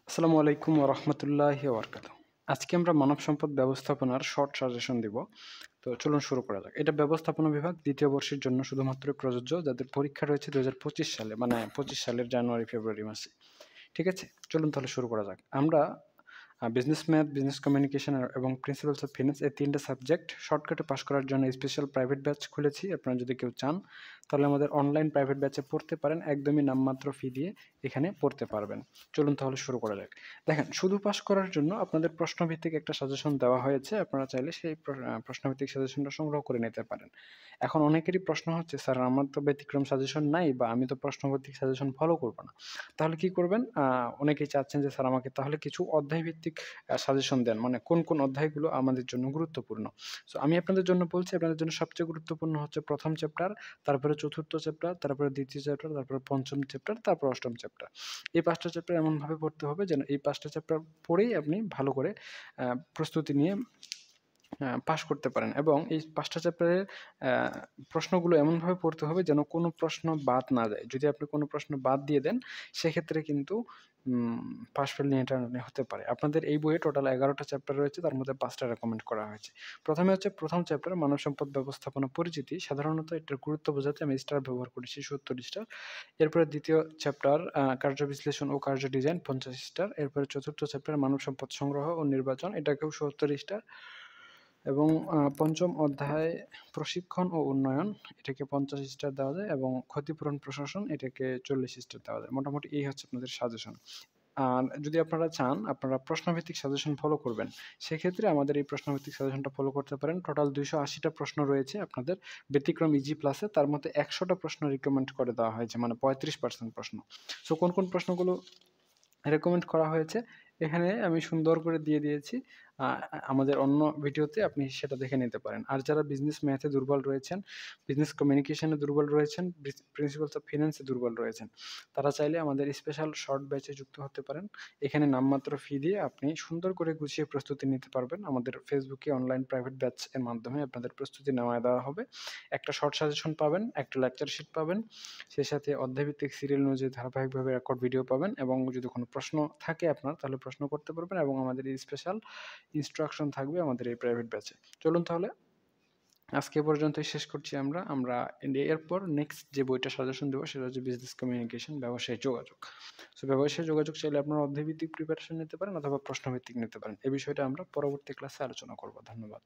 আসসালামু আলাইকুম ওয়া রাহমাতুল্লাহি ওয়া বারাকাতুহু। আজকে আমরা মানব সম্পদ ব্যবস্থাপনার শর্ট সাজেশন দিব। তো চলুন শুরু করা যাক। এটা ব্যবস্থাপনা বিভাগ ২য় বর্ষের জন্য শুধুমাত্রই প্রযোজ্য, যাদের পরীক্ষা রয়েছে ২০২৫ সালে, মানে ২৫ সালের জানুয়ারি-ফেব্রুয়ারি মাসে। ঠিক আছে? চলুন তাহলে শুরু করা যাক। আমরা বিজনেস ম্যাথ, বিজনেস কমিউনিকেশন এবং প্রিন্সিপালস অফ ফিন্যান্স এই ৩ টা সাবজেক্ট শর্টকাটে পাস করার জন্য স্পেশাল প্রাইভেট ব্যাচ খুলেছি। আপনারা যদি কেউ চান তাহলে আমাদের অনলাইন প্রাইভেট ব্যাচে পড়তে পারেন। একদমই নামমাত্র ফি দিয়ে এখানে পড়তে পারবেন। চলুন তাহলে শুরু করা যাক। দেখেন, শুধু পাস করার জন্য আপনাদের প্রশ্নভিত্তিক একটা সাজেশন দেওয়া হয়েছে। আপনারা চাইলে সেই প্রশ্নভিত্তিক সাজেশনটা সংগ্রহ করে নিতে পারেন। এখন অনেকেরই প্রশ্ন হচ্ছে, স্যার আমার তো ব্যতিক্রম সাজেশন নাই, বা আমি তো প্রশ্নভিত্তিক সাজেশন ফলো করব না। তাহলে কি করবেন? অনেকেই চাচ্ছেন যে স্যার আমাকে তাহলে কিছু অধ্যায়ভিত্তিক সাজেশন দেন। মানে কোন অধ্যায়গুলো আমাদের জন্য গুরুত্বপূর্ণ। সো আমি আপনাদের জন্য বলছি, আপনাদের জন্য সবচেয়ে গুরুত্বপূর্ণ হচ্ছে ১ম চ্যাপ্টার, তারপরে ৪র্থ চ্যাপ্টার, তারপরে ২য় চ্যাপ্টার, তারপরে ৫ম চ্যাপ্টার, তারপর ৮ম চ্যাপ্টার। এই ৫ টা চ্যাপ্টার এমনভাবে পড়তে হবে যেন এই ৫ টা চ্যাপ্টার পড়েই আপনি ভালো করে প্রস্তুতি নিয়ে পাস করতে পারেন, এবং এই ৫ টা চ্যাপ্টারের প্রশ্নগুলো এমনভাবে পড়তে হবে যেন কোনো প্রশ্ন বাদ না যায়। যদি আপনি কোনো প্রশ্ন বাদ দিয়ে দেন, সেক্ষেত্রে কিন্তু পাস ফেল নিয়ে টানাটানি হতে পারে। আপনাদের এই বইয়ে টোটাল ১১ টা চ্যাপ্টার রয়েছে, তার মধ্যে ৫ টা রেকমেন্ড করা হয়েছে। প্রথমে হচ্ছে ১ম চ্যাপ্টার মানব সম্পদ ব্যবস্থাপনা পরিচিতি। সাধারণত এটার গুরুত্ব বোঝাতে আমি স্টার ব্যবহার করেছি ৭০ স্টার। এরপরে ২য় চ্যাপ্টার কার্য বিশ্লেষণ ও কার্য ডিজাইন ৫০ স্টার। এরপরে ৪র্থ চ্যাপ্টার মানব সম্পদ সংগ্রহ ও নির্বাচন, এটাকেও ৭০ স্টার। এবং ৫ম অধ্যায় প্রশিক্ষণ ও উন্নয়ন, এটাকে ৫০ স্টার দেওয়া যায়, এবং ক্ষতিপূরণ প্রশাসন, এটাকে ৪০ স্টার দেওয়া যায়। মোটামুটি এই হচ্ছে আপনাদের সাজেশন। আর যদি আপনারা চান আপনারা প্রশ্নভিত্তিক সাজেশন ফলো করবেন, সেক্ষেত্রে আমাদের এই প্রশ্নভিত্তিক সাজেশনটা ফলো করতে পারেন। টোটাল ২৮০ টা প্রশ্ন রয়েছে আপনাদের ব্যতিক্রম ইজি প্লাসে। তার মধ্যে ১০০ টা প্রশ্ন রিকমেন্ড করে দেওয়া হয়েছে, মানে ৩৫% প্রশ্ন। সো কোন প্রশ্নগুলো রেকমেন্ড করা হয়েছে এখানে আমি সুন্দর করে দিয়ে দিয়েছি। আ আমাদের অন্য ভিডিওতে আপনি সেটা দেখে নিতে পারেন। আর যারা বিজনেস ম্যাথে দুর্বল রয়েছেন, বিজনেস কমিউনিকেশনে দুর্বল রয়েছেন, প্রিন্সিপালস অফ ফিন্যান্স এ দুর্বল রয়েছেন, তারা চাইলে আমাদের স্পেশাল শর্ট ব্যাচে যুক্ত হতে পারেন। এখানে নামমাত্র ফি দিয়ে আপনি সুন্দর করে গুছিয়ে প্রস্তুতি নিতে পারবেন। আমাদের ফেসবুকে অনলাইন প্রাইভেট ব্যাচ এর মাধ্যমে আপনাদের প্রস্তুতি নেওয়ায় দেওয়া হবে। একটা শর্ট সাজেশন পাবেন, একটা লেকচার শিট পাবেন, সেই সাথে অধ্যায়ভিত্তিক সিরিয়াল অনুযায়ী ধারাবাহিকভাবে রেকর্ড ভিডিও পাবেন, এবং যদি কোনো প্রশ্ন থাকে আপনার তাহলে প্রশ্ন করতে পারবেন, এবং আমাদের এই স্পেশাল ইনস্ট্রাকশন থাকবে আমাদের এই প্রাইভেট ব্যাচে। চলুন তাহলে আজকে এ পর্যন্তই শেষ করছি আমরা এরপর নেক্সট যে বইটা সাজেশন দেবো সেটা হচ্ছে বিজনেস কমিউনিকেশন, ব্যবসায়িক যোগাযোগ। সো ব্যবসায়িক যোগাযোগ চাইলে আপনারা অধ্যায়ভিত্তিক প্রিপারেশন নিতে পারেন অথবা প্রশ্নভিত্তিক নিতে পারেন। এই বিষয়টা আমরা পরবর্তী ক্লাসে আলোচনা করব। ধন্যবাদ।